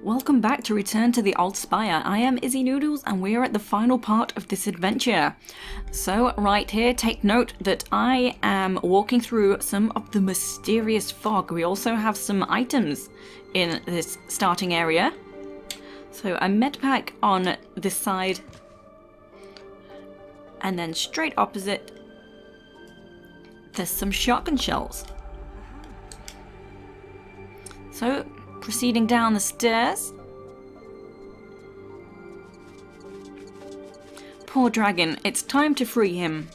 Welcome back to Return to the Old Spire. I am Izzy Noodles and we are at the final part of this adventure. So right here, take note that I am walking through some of the mysterious fog. We also have some items in this starting area. So a medpack on this side and then straight opposite there's some shotgun shells. So proceeding down the stairs. Poor dragon, it's time to free him.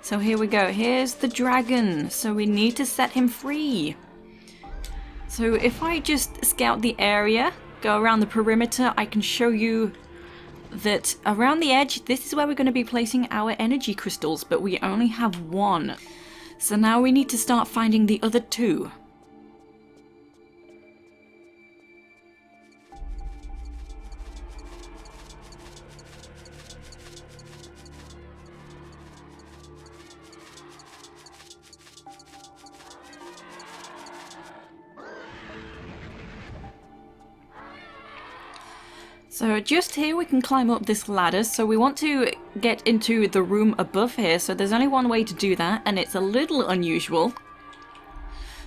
So here we go, here's the dragon. So we need to set him free. So if I just scout the area, go around the perimeter, I can show you that around the edge, this is where we're going to be placing our energy crystals, but we only have one. So now we need to start finding the other two. So just here we can climb up this ladder, so we want to get into the room above here, so there's only one way to do that, and it's a little unusual.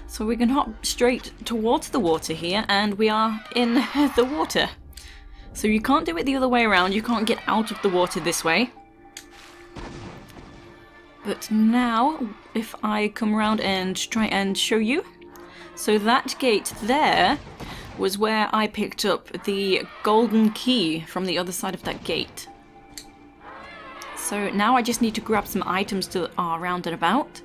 So we can hop straight towards the water here, and we are in the water. So you can't do it the other way around, you can't get out of the water this way. But now, if I come around and try and show you, so that gate there was where I picked up the golden key from the other side of that gate. So now I just need to grab some items that are around and about.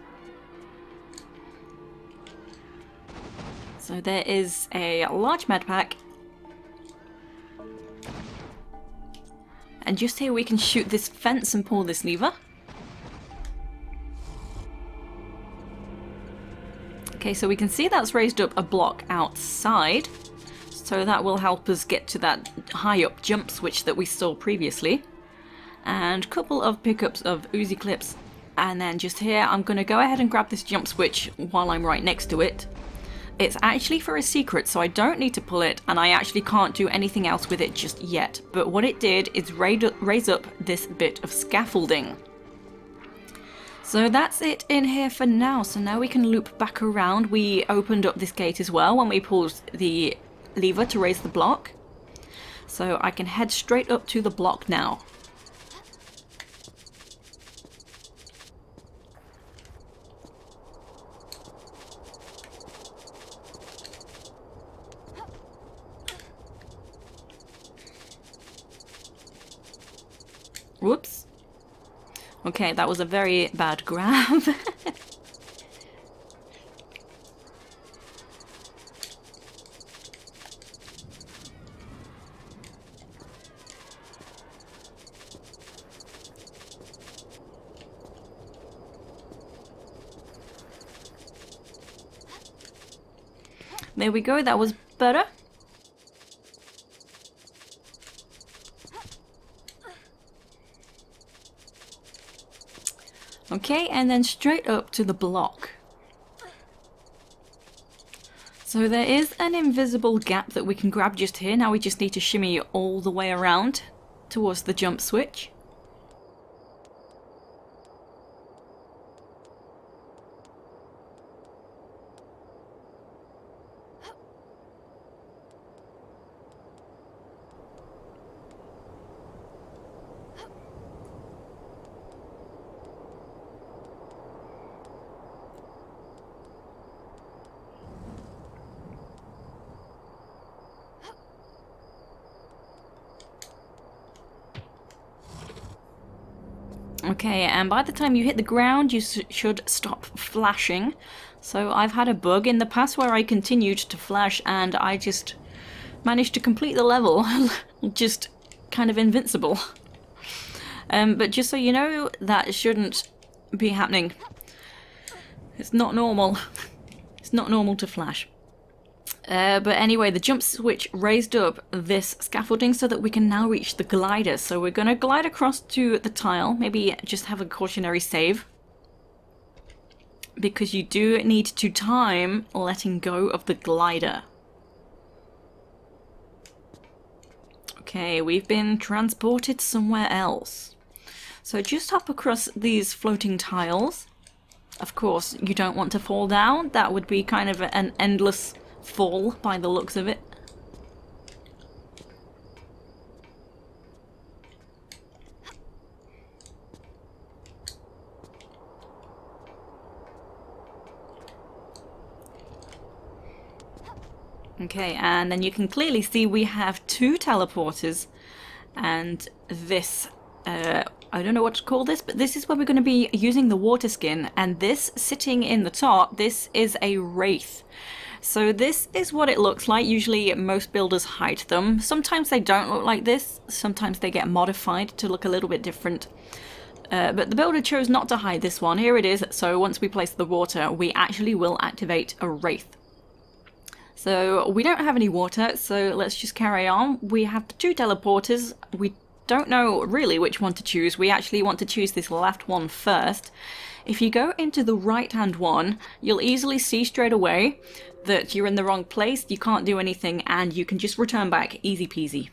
So there is a large medpack. And just here we can shoot this fence and pull this lever. Okay, so we can see that's raised up a block outside. So that will help us get to that high up jump switch that we saw previously. And a couple of pickups of Uzi Clips. And then just here, I'm going to go ahead and grab this jump switch while I'm right next to it. It's actually for a secret, so I don't need to pull it, and I actually can't do anything else with it just yet. But what it did is raise up this bit of scaffolding. So that's it in here for now. So now we can loop back around. We opened up this gate as well when we pulled the lever to raise the block. So I can head straight up to the block now. Whoops. Okay, that was a very bad grab. There we go, that was better. Okay, and then straight up to the block. So there is an invisible gap that we can grab just here. Now we just need to shimmy all the way around towards the jump switch. Okay, and by the time you hit the ground, you should stop flashing. So I've had a bug in the past where I continued to flash and I just managed to complete the level, just kind of invincible. But just so you know, that shouldn't be happening. It's not normal. It's not normal to flash. But anyway, the jump switch raised up this scaffolding so that we can now reach the glider. So we're going to glide across to the tile, maybe just have a cautionary save. because you do need to time letting go of the glider. Okay, we've been transported somewhere else. So just hop across these floating tiles. Of course, you don't want to fall down. That would be kind of an endless fall by the looks of it. Okay, and then you can clearly see we have 2 teleporters, and this, I don't know what to call this, but this is where we're going to be using the Waterskin, and this sitting in the top, this is a Wraith. So this is what it looks like. Usually most builders hide them. Sometimes they don't look like this, sometimes they get modified to look a little bit different. But the builder chose not to hide this one. Here it is, so once we place the water, we actually will activate a Wraith. So we don't have any water, so let's just carry on. We have the 2 teleporters. We don't know really which one to choose. We actually want to choose this left one first. If you go into the right-hand one, you'll easily see straight away that you're in the wrong place, you can't do anything, and you can just return back easy peasy.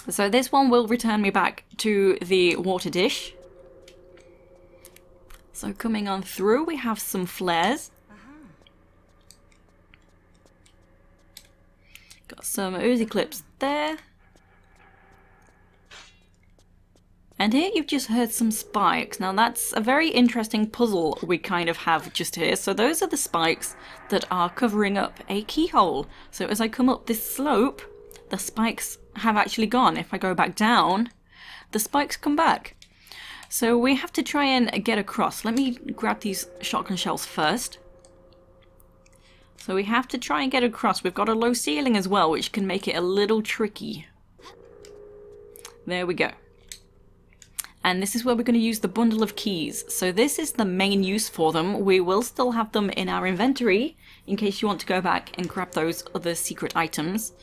So this one will return me back to the water dish. So coming on through, we have some flares. Got some Uzi Clips there. And here you've just heard some spikes. Now that's a very interesting puzzle we kind of have just here. So those are the spikes that are covering up a keyhole. So as I come up this slope, the spikes have actually gone. If I go back down, the spikes come back. So we have to try and get across. Let me grab these shotgun shells first. So we have to try and get across. We've got a low ceiling as well, which can make it a little tricky. There we go. And this is where we're going to use the bundle of keys. So this is the main use for them. We will still have them in our inventory in case you want to go back and grab those other secret items.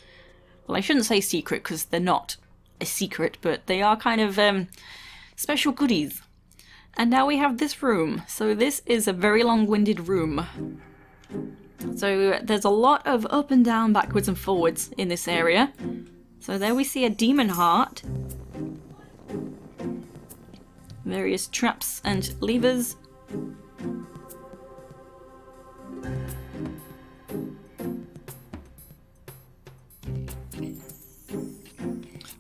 Well, I shouldn't say secret because they're not a secret, but they are kind of special goodies. And now we have this room. So this is a very long-winded room. So there's a lot of up and down, backwards and forwards in this area. So there we see a demon heart. Various traps and levers.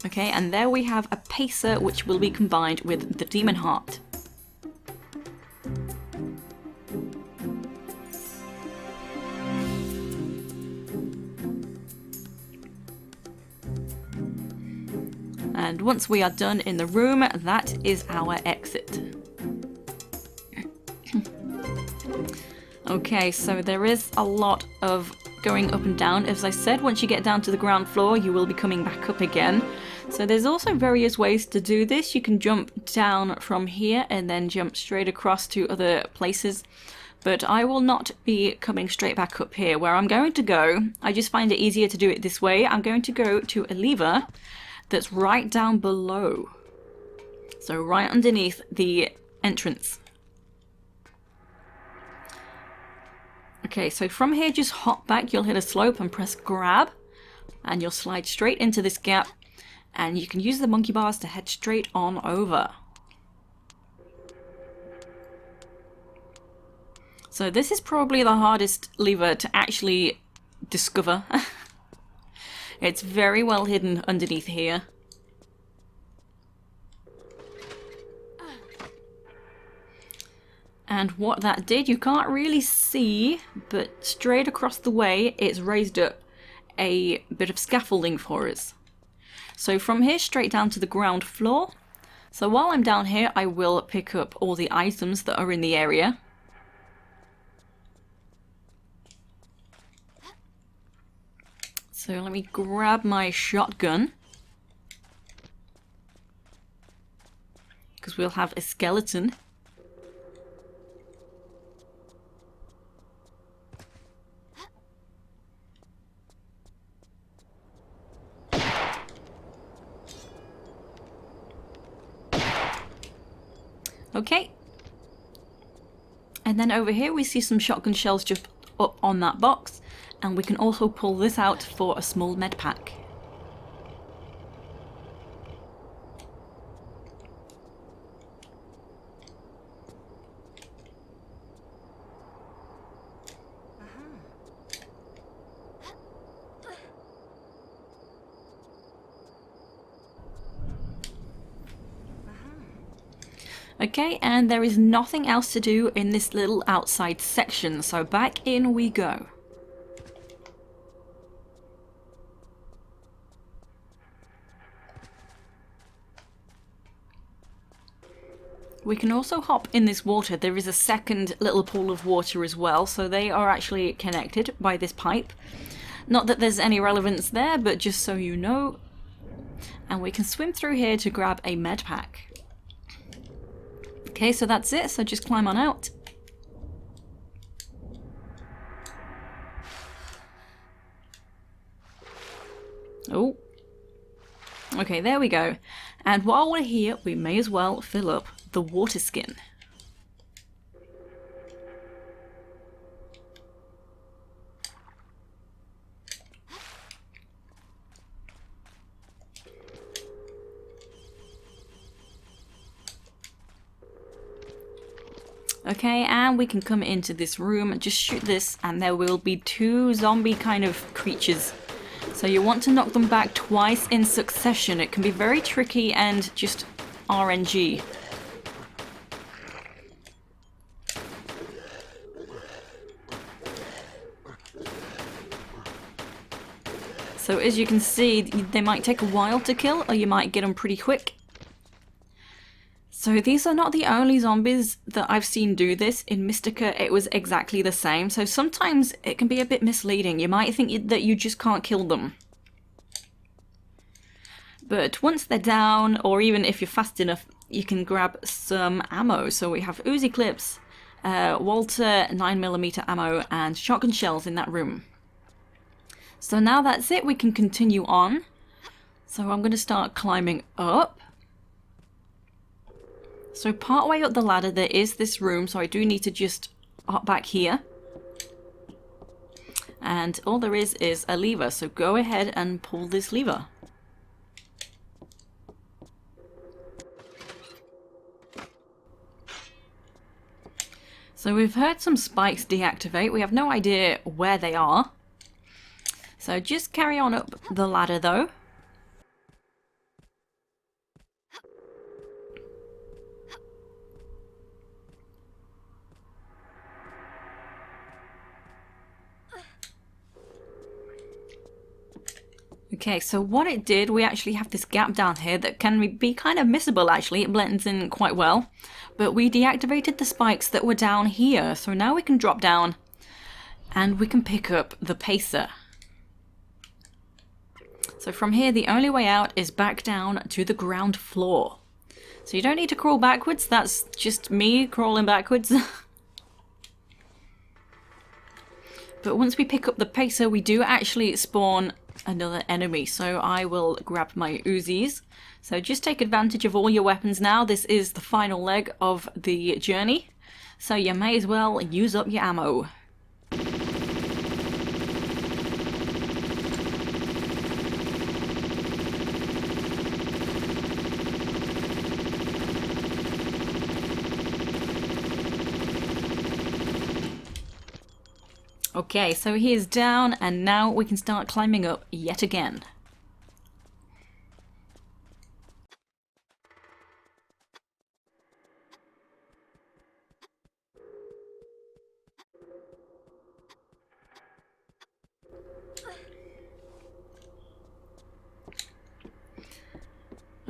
Okay, and there we have a pacer which will be combined with the demon heart. And once we are done in the room, that is our exit. Okay, so there is a lot of going up and down. As I said, once you get down to the ground floor, you will be coming back up again. So there's also various ways to do this. You can jump down from here and then jump straight across to other places. But I will not be coming straight back up here. Where I'm going to go, I just find it easier to do it this way. I'm going to go to a lever that's right down below. So right underneath the entrance. Okay, so from here just hop back, you'll hit a slope and press grab, and you'll slide straight into this gap, and you can use the monkey bars to head straight on over. So this is probably the hardest lever to actually discover. It's very well hidden underneath here. And what that did, you can't really see, but straight across the way, it's raised up a bit of scaffolding for us. So from here straight down to the ground floor. So while I'm down here, I will pick up all the items that are in the area. So let me grab my shotgun, because we'll have a skeleton. Okay. And then over here we see some shotgun shells just up on that box. And we can also pull this out for a small med pack. Okay, and there is nothing else to do in this little outside section, so back in we go. We can also hop in this water. There is a second little pool of water as well, so they are actually connected by this pipe. Not that there's any relevance there, but just so you know. And we can swim through here to grab a Medpack. Okay, so that's it, so just climb on out. Oh. Okay, there we go. And while we're here, we may as well fill up the Waterskin. Okay, and we can come into this room, just shoot this, and there will be 2 zombie kind of creatures. So you want to knock them back twice in succession. It can be very tricky and just RNG. So as you can see, they might take a while to kill, or you might get them pretty quick. So these are not the only zombies that I've seen do this. In Mystica, it was exactly the same. So sometimes it can be a bit misleading. You might think that you just can't kill them. But once they're down, or even if you're fast enough, you can grab some ammo. So we have Uzi Clips, Walter 9mm ammo, and shotgun shells in that room. So now that's it, we can continue on. So I'm going to start climbing up. So part way up the ladder there is this room, so I do need to just hop back here. And all there is a lever, so go ahead and pull this lever. So we've heard some spikes deactivate, we have no idea where they are. So just carry on up the ladder though. Okay, so what it did, we actually have this gap down here that can be kind of missable actually, it blends in quite well. But we deactivated the spikes that were down here, so now we can drop down and we can pick up the pacer. So from here, the only way out is back down to the ground floor. So you don't need to crawl backwards, that's just me crawling backwards. But once we pick up the pacer, we do actually spawn another enemy. So I will grab my Uzis. So just take advantage of all your weapons now. This is the final leg of the journey. So you may as well use up your ammo. Okay, so he is down, and now we can start climbing up yet again.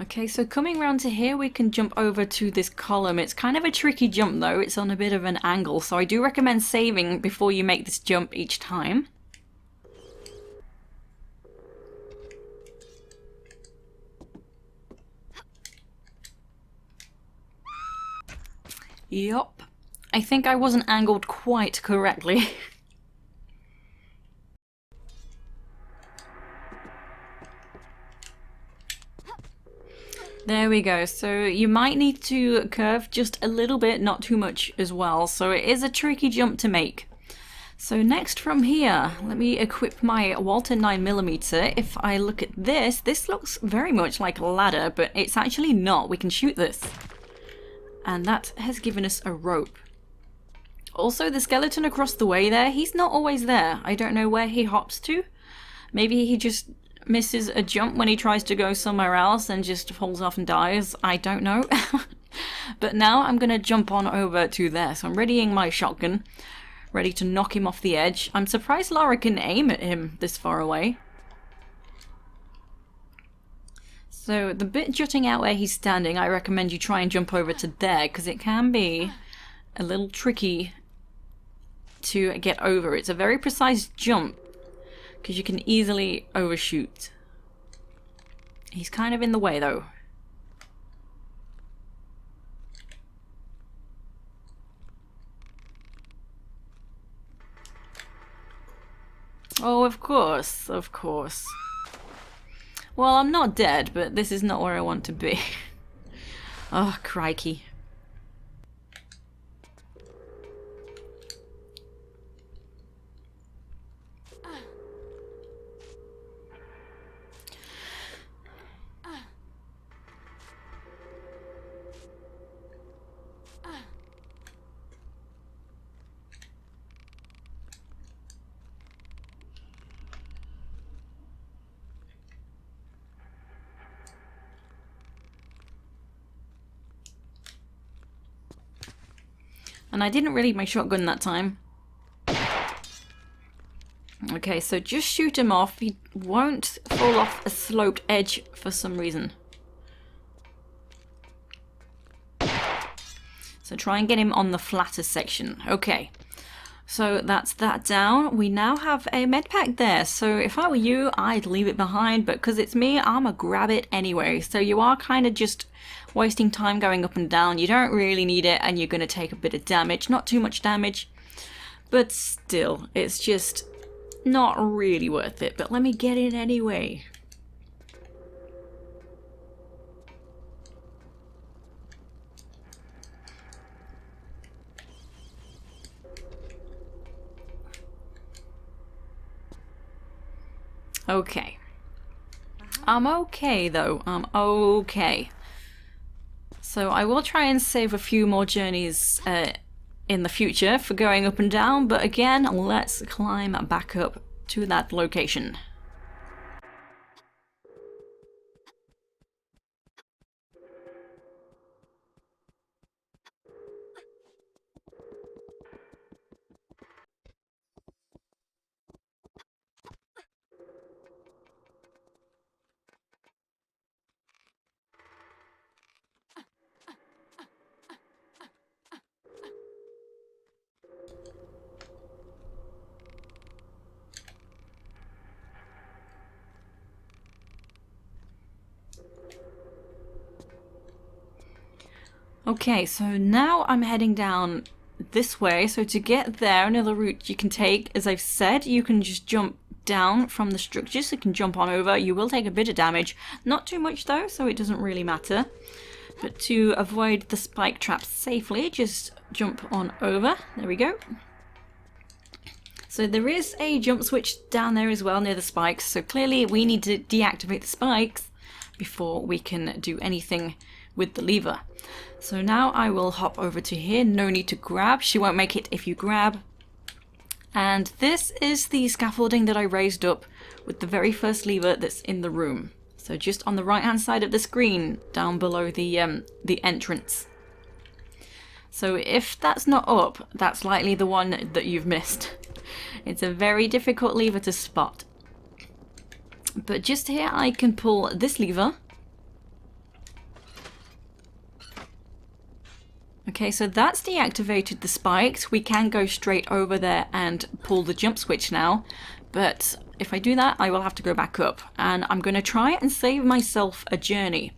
Okay, so coming around to here, we can jump over to this column. It's kind of a tricky jump though, it's on a bit of an angle, so I do recommend saving before you make this jump each time. Yup, I think I wasn't angled quite correctly. There we go, so you might need to curve just a little bit, not too much as well, so it is a tricky jump to make. So next from here, let me equip my Walter 9mm. If I look at this, this looks very much like a ladder, but it's actually not. We can shoot this. And that has given us a rope. Also, the skeleton across the way there, he's not always there. I don't know where he hops to. Maybe he just misses a jump when he tries to go somewhere else and just falls off and dies. I don't know. But now I'm going to jump on over to there. So I'm readying my shotgun, ready to knock him off the edge. I'm surprised Lara can aim at him this far away. So the bit jutting out where he's standing, I recommend you try and jump over to there, because it can be a little tricky to get over. It's a very precise jump, because you can easily overshoot. He's kind of in the way though. Oh, of course, of course. Well, I'm not dead, but this is not where I want to be. Oh, crikey. And I didn't reload my shotgun that time. Okay, so just shoot him off. He won't fall off a sloped edge for some reason. So try and get him on the flatter section. Okay, so that's that down. We now have a medpack there. So if I were you, I'd leave it behind, but because it's me, I'm gonna grab it anyway. So you are kind of just wasting time going up and down. You don't really need it, and you're going to take a bit of damage. Not too much damage, but still, it's just not really worth it. But let me get it anyway. Okay. I'm okay though. I'm okay. So I will try and save a few more journeys in the future for going up and down, but again, let's climb back up to that location. Okay, so now I'm heading down this way. So to get there, another route you can take, as I've said, you can just jump down from the structures. You can jump on over. You will take a bit of damage. Not too much though, so it doesn't really matter. But to avoid the spike traps safely, just jump on over. There we go. So there is a jump switch down there as well near the spikes. So clearly we need to deactivate the spikes before we can do anything with the lever. So now I will hop over to here. No need to grab. She won't make it if you grab. And this is the scaffolding that I raised up with the very first lever that's in the room. So just on the right hand side of the screen, down below the entrance. So if that's not up, that's likely the one that you've missed. It's a very difficult lever to spot. But just here I can pull this lever. Okay, so that's deactivated the spikes. We can go straight over there and pull the jump switch now. But if I do that, I will have to go back up. And I'm going to try and save myself a journey.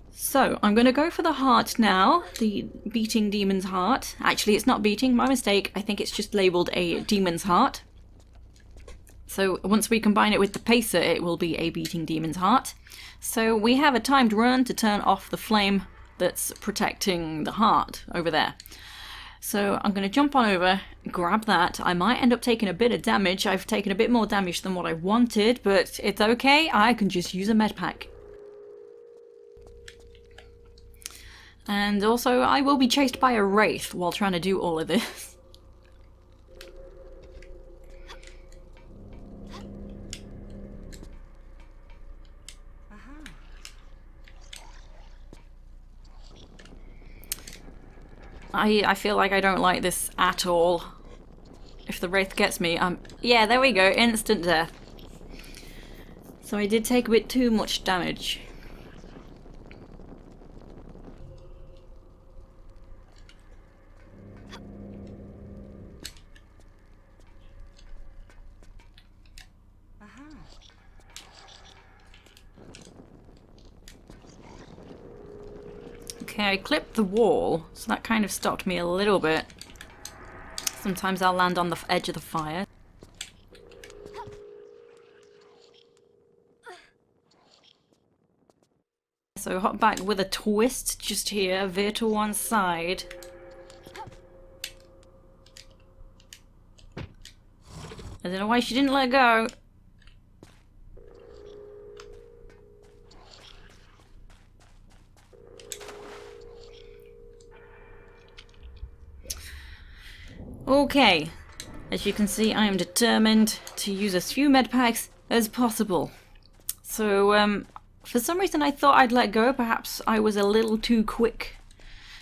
So I'm going to go for the heart now, the beating demon's heart. Actually, it's not beating, my mistake. I think it's just labelled a demon's heart. So once we combine it with the pacer, it will be a beating demon's heart. So we have a timed run to turn off the flame that's protecting the heart over there. So I'm going to jump on over, grab that. I might end up taking a bit of damage. I've taken a bit more damage than what I wanted, but it's okay. I can just use a medpack. And also, I will be chased by a wraith while trying to do all of this. I feel like I don't like this at all. If the Wraith gets me, yeah, there we go, instant death. So I did take a bit too much damage. Okay, I clipped the wall, so that kind of stopped me a little bit. Sometimes I'll land on the edge of the fire. So hop back with a twist just here, veer to one side. I don't know why she didn't let go. Okay, as you can see, I am determined to use as few medpacks as possible. So, for some reason I thought I'd let go. Perhaps I was a little too quick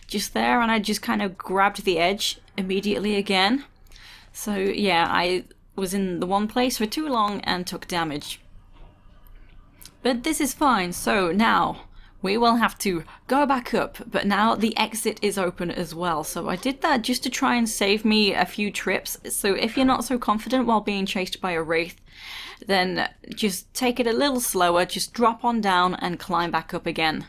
just there, and I just kind of grabbed the edge immediately again. So yeah, I was in the one place for too long and took damage. But this is fine, so now we will have to go back up, but now the exit is open as well. So I did that just to try and save me a few trips. So if you're not so confident while being chased by a Wraith, then just take it a little slower, just drop on down and climb back up again.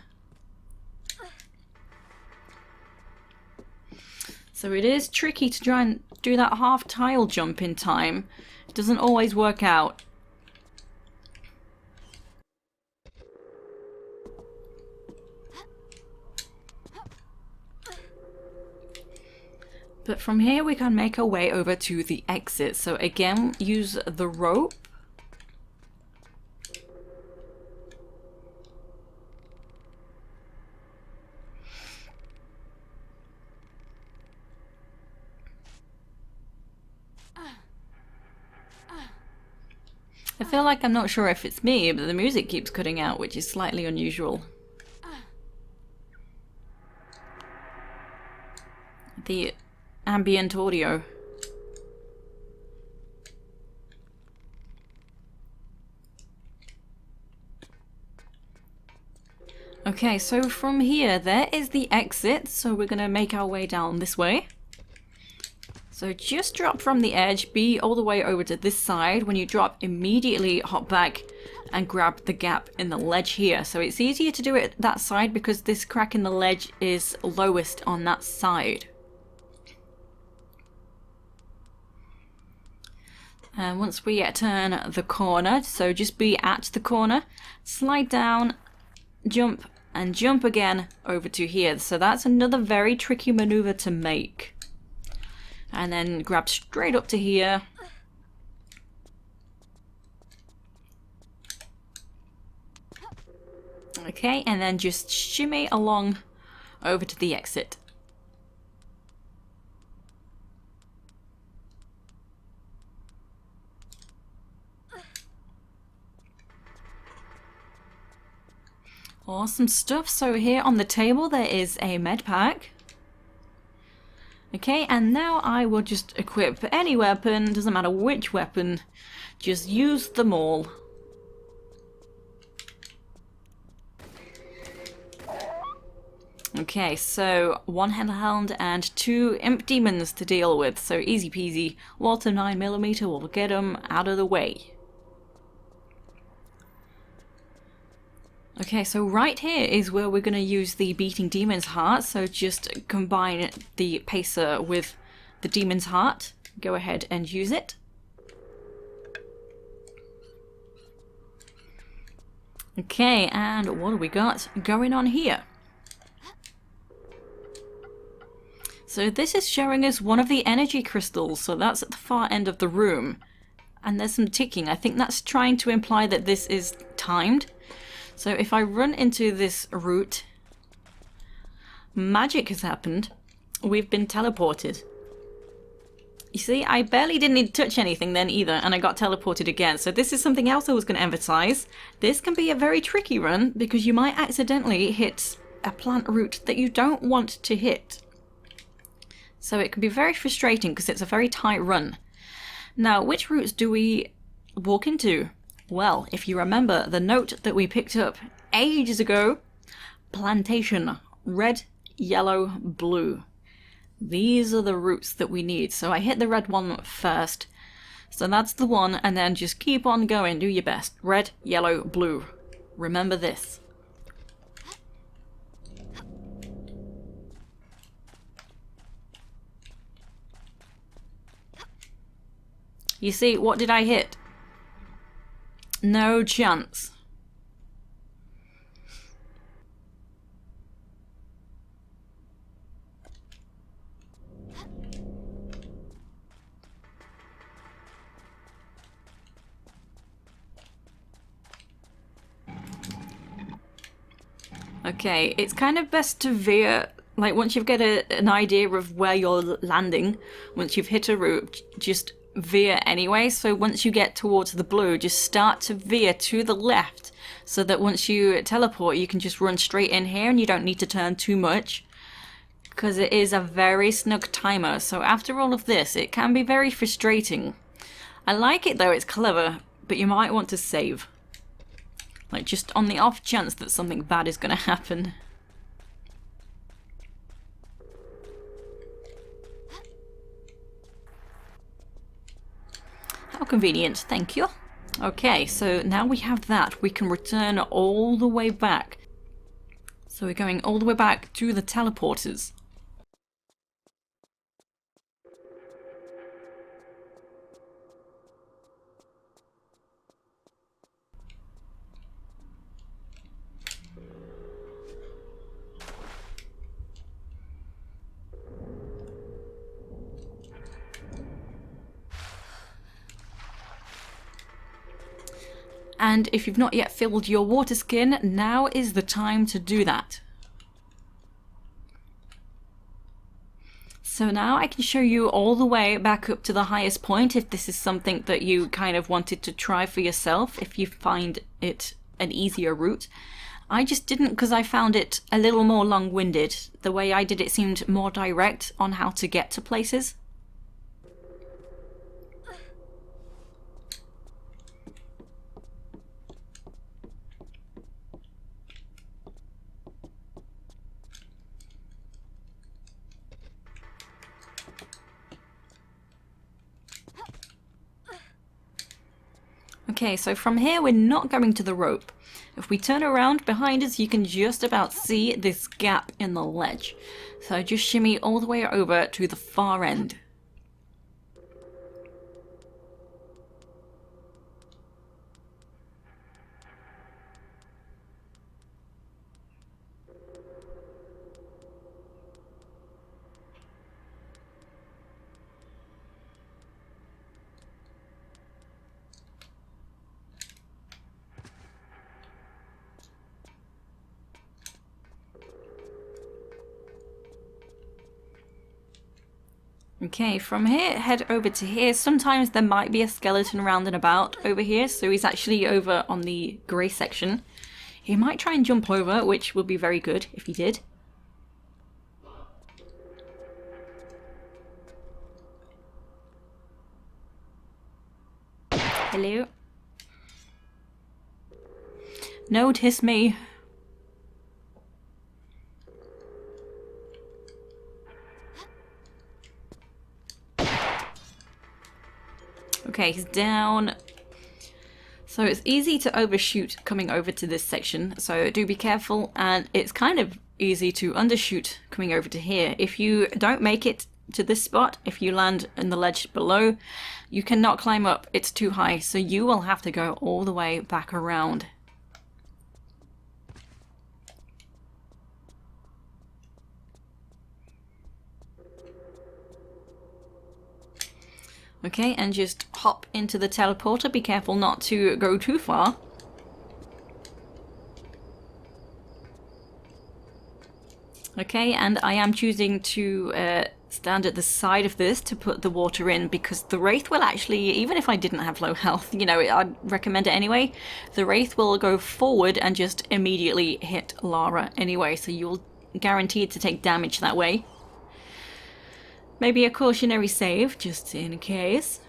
So it is tricky to try and do that half tile jump in time. It doesn't always work out. But from here we can make our way over to the exit. So again, use the rope. I feel like I'm not sure if it's me, but the music keeps cutting out, which is slightly unusual. The ambient audio. Okay, so from here, there is the exit, so we're gonna make our way down this way. So just drop from the edge, be all the way over to this side. When you drop, immediately hop back and grab the gap in the ledge here. So it's easier to do it that side because this crack in the ledge is lowest on that side. And once we turn the corner, so just be at the corner, slide down, jump, and jump again over to here. So that's another very tricky maneuver to make. And then grab straight up to here. Okay, and then just shimmy along over to the exit. Awesome stuff. So here on the table there is a med pack. Okay, and now I will just equip any weapon, doesn't matter which weapon, just use them all. Okay, so 1 hellhound and 2 imp demons to deal with, so easy peasy. Walter 9mm will get them out of the way. Okay, so right here is where we're going to use the Beating Demon's Heart, so just combine the Pacer with the Demon's Heart. Go ahead and use it. Okay, and what do we got going on here? So this is showing us one of the energy crystals, so that's at the far end of the room. And there's some ticking. I think that's trying to imply that this is timed. So if I run into this route, magic has happened. We've been teleported. You see, I barely didn't need to touch anything then either, and I got teleported again. So this is something else I was going to emphasize. This can be a very tricky run because you might accidentally hit a plant root that you don't want to hit. So it can be very frustrating because it's a very tight run. Now, which routes do we walk into? Well, if you remember the note that we picked up ages ago, plantation, red, yellow, blue. These are the routes that we need. So I hit the red one first. So that's the one, and then just keep on going, do your best. Red, yellow, blue. Remember this. You see, what did I hit? No chance. Okay, it's kind of best to veer, like once you've got an idea of where you're landing, once you've hit a route, just veer anyway. So once you get towards the blue, just start to veer to the left so that once you teleport, you can just run straight in here and you don't need to turn too much because it is a very snug timer. So after all of this, it can be very frustrating. I like it though, it's clever, but you might want to save. Like, just on the off chance that something bad is going to happen. How convenient, thank you. Okay, so now we have that. We can return all the way back. So we're going all the way back to the teleporters. And if you've not yet filled your Waterskin, now is the time to do that. So now I can show you all the way back up to the highest point if this is something that you kind of wanted to try for yourself, if you find it an easier route. I just didn't because I found it a little more long-winded. The way I did it seemed more direct on how to get to places. Okay, so from here we're not going to the rope. If we turn around behind us, you can just about see this gap in the ledge. So just shimmy all the way over to the far end. Okay, from here, head over to here. Sometimes there might be a skeleton round and about over here, so he's actually over on the grey section. He might try and jump over, which would be very good if he did. Hello? Notice me. Okay, he's down. So it's easy to overshoot coming over to this section, so do be careful, and it's kind of easy to undershoot coming over to here. If you don't make it to this spot, if you land in the ledge below, you cannot climb up, it's too high, so you will have to go all the way back around. Okay, and just hop into the teleporter. Be careful not to go too far. Okay, and I am choosing to stand at the side of this to put the water in because the Wraith will actually, even if I didn't have low health, you know, I'd recommend it anyway. The Wraith will go forward and just immediately hit Lara anyway, so you'll guaranteed to take damage that way. Maybe a cautionary save, just in case.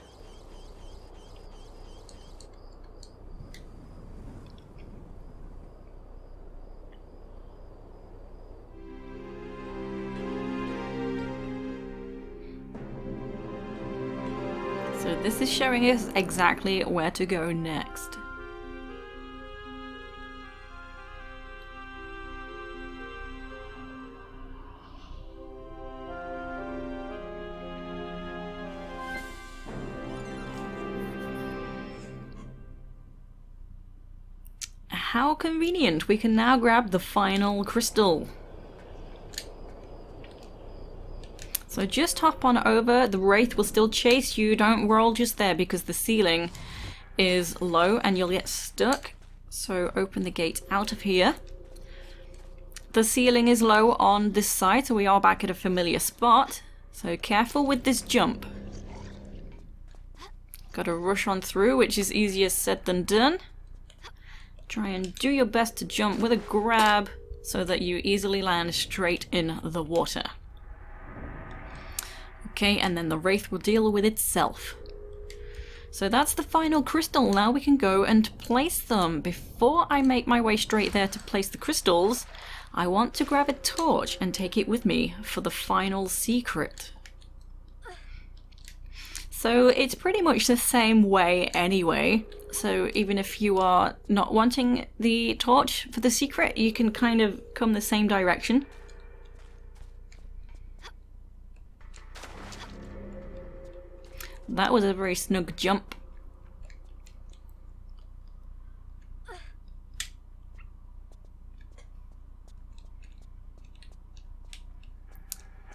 So this is showing us exactly where to go next. How convenient, we can now grab the final crystal. So just hop on over, the Wraith will still chase you, don't roll just there because the ceiling is low and you'll get stuck. So open the gate out of here. The ceiling is low on this side, so we are back at a familiar spot. So careful with this jump. Gotta rush on through, which is easier said than done. Try and do your best to jump with a grab so that you easily land straight in the water. Okay, and then the Wraith will deal with itself. So that's the final crystal. Now we can go and place them. Before I make my way straight there to place the crystals, I want to grab a torch and take it with me for the final secret. So it's pretty much the same way anyway. So even if you are not wanting the torch for the secret, you can kind of come the same direction. That was a very snug jump.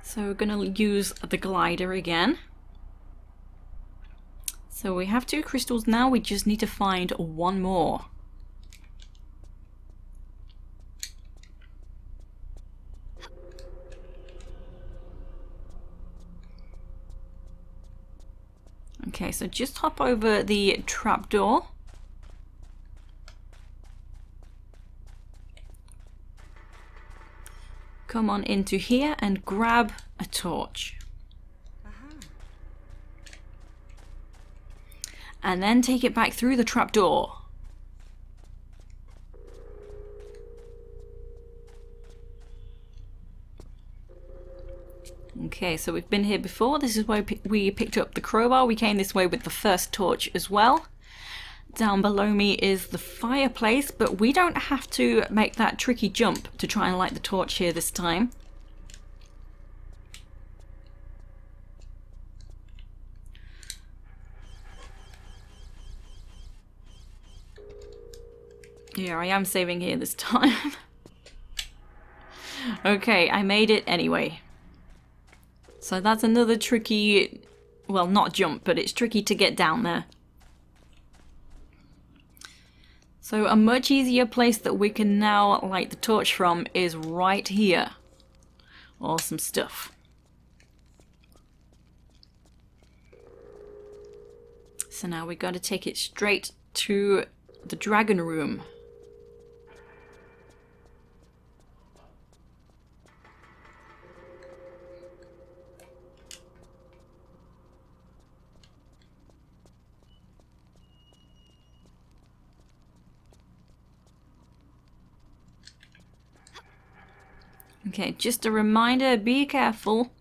So we're gonna use the glider again. So we have 2 crystals now, we just need to find 1 more. Okay, so just hop over the trapdoor. Come on into here and grab a torch. And then take it back through the trapdoor. Okay, so we've been here before. This is where we picked up the crowbar. We came this way with the first torch as well. Down below me is the fireplace, but we don't have to make that tricky jump to try and light the torch here this time. Yeah, I am saving here this time. Okay, I made it anyway. So that's another tricky, well, not jump, but it's tricky to get down there. So a much easier place that we can now light the torch from is right here. Awesome stuff. So now we got to take it straight to the dragon room. Okay, just a reminder, be careful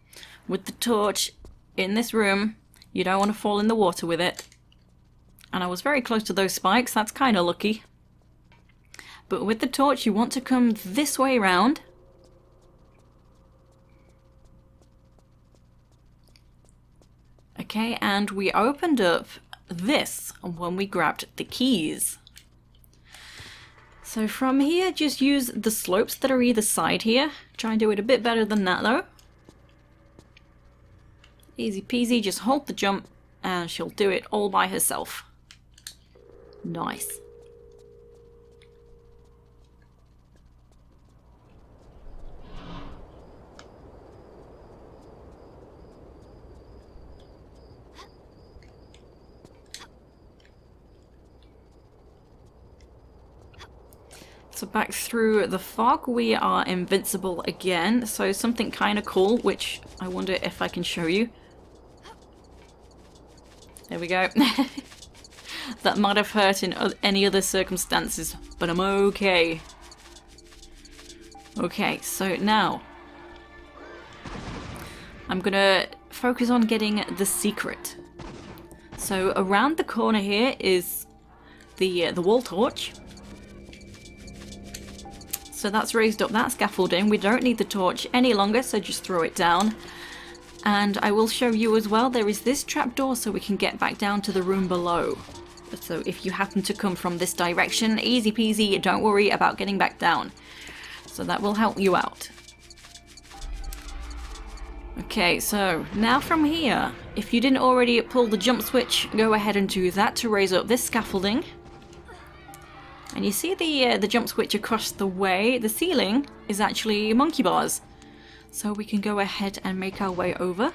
with the torch in this room. You don't want to fall in the water with it. And I was very close to those spikes, that's kind of lucky. But with the torch, you want to come this way round. Okay, and we opened up this when we grabbed the keys. So from here, just use the slopes that are either side here. Try and do it a bit better than that though. Easy peasy, just hold the jump and she'll do it all by herself. Nice. So back through the fog, we are invincible again. So something kind of cool, which I wonder if I can show you. There we go. That might have hurt in any other circumstances, but I'm okay. Okay, so now I'm gonna focus on getting the secret. So around the corner here is the wall torch. So that's raised up that scaffolding. We don't need the torch any longer, so just throw it down. And I will show you as well, there is this trapdoor so we can get back down to the room below. So if you happen to come from this direction, easy peasy, don't worry about getting back down. So that will help you out. Okay, so now from here, if you didn't already pull the jump switch, go ahead and do that to raise up this scaffolding. And you see the jump switch across the way, the ceiling is actually monkey bars. So we can go ahead and make our way over.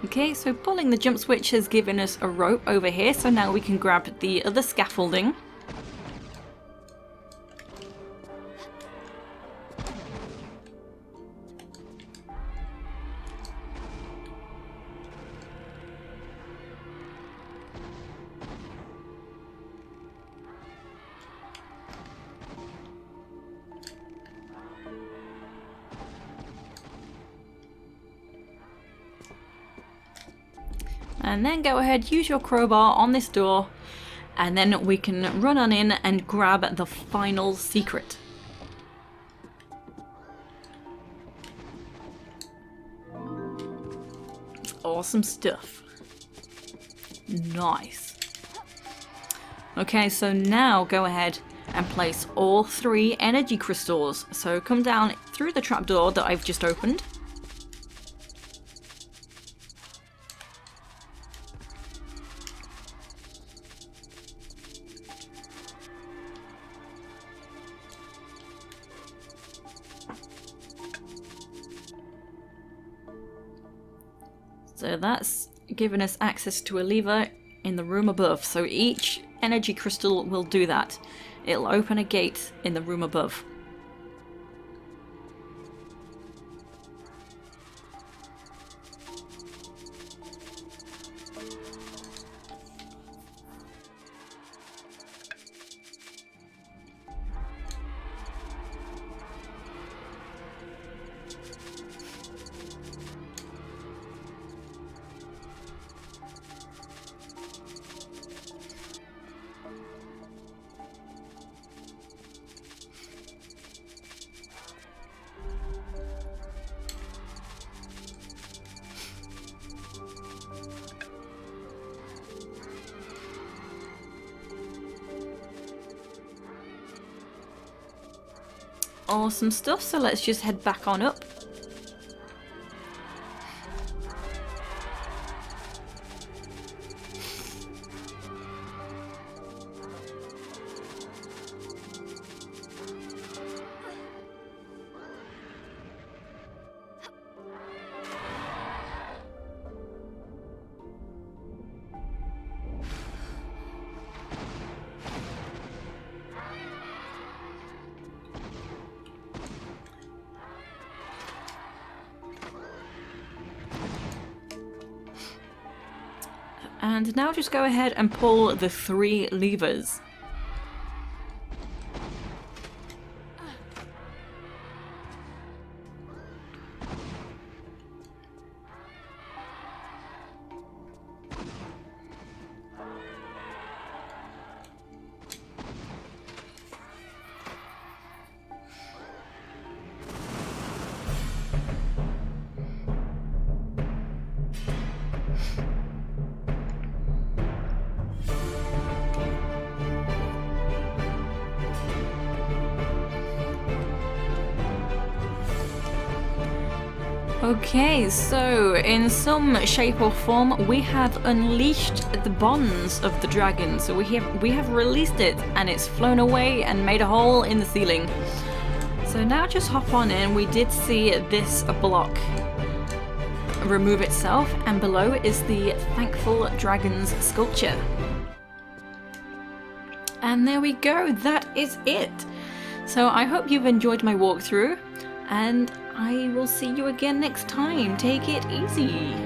Okay, so pulling the jump switch has given us a rope over here, so now we can grab the other scaffolding. And then go ahead, use your crowbar on this door, and then we can run on in and grab the final secret. Awesome stuff. Nice. Okay, so now go ahead and place all 3 energy crystals. So come down through the trapdoor that I've just opened. So that's given us access to a lever in the room above. So each energy crystal will do that. It'll open a gate in the room above. Awesome stuff, so let's just head back on up. And now just go ahead and pull the 3 levers. Okay, so in some shape or form we have unleashed the bonds of the dragon. So we have released it and it's flown away and made a hole in the ceiling. So now just hop on in. We did see this block remove itself, and below is the thankful dragon's sculpture. And there we go, that is it. So I hope you've enjoyed my walkthrough, and I will see you again next time. Take it easy.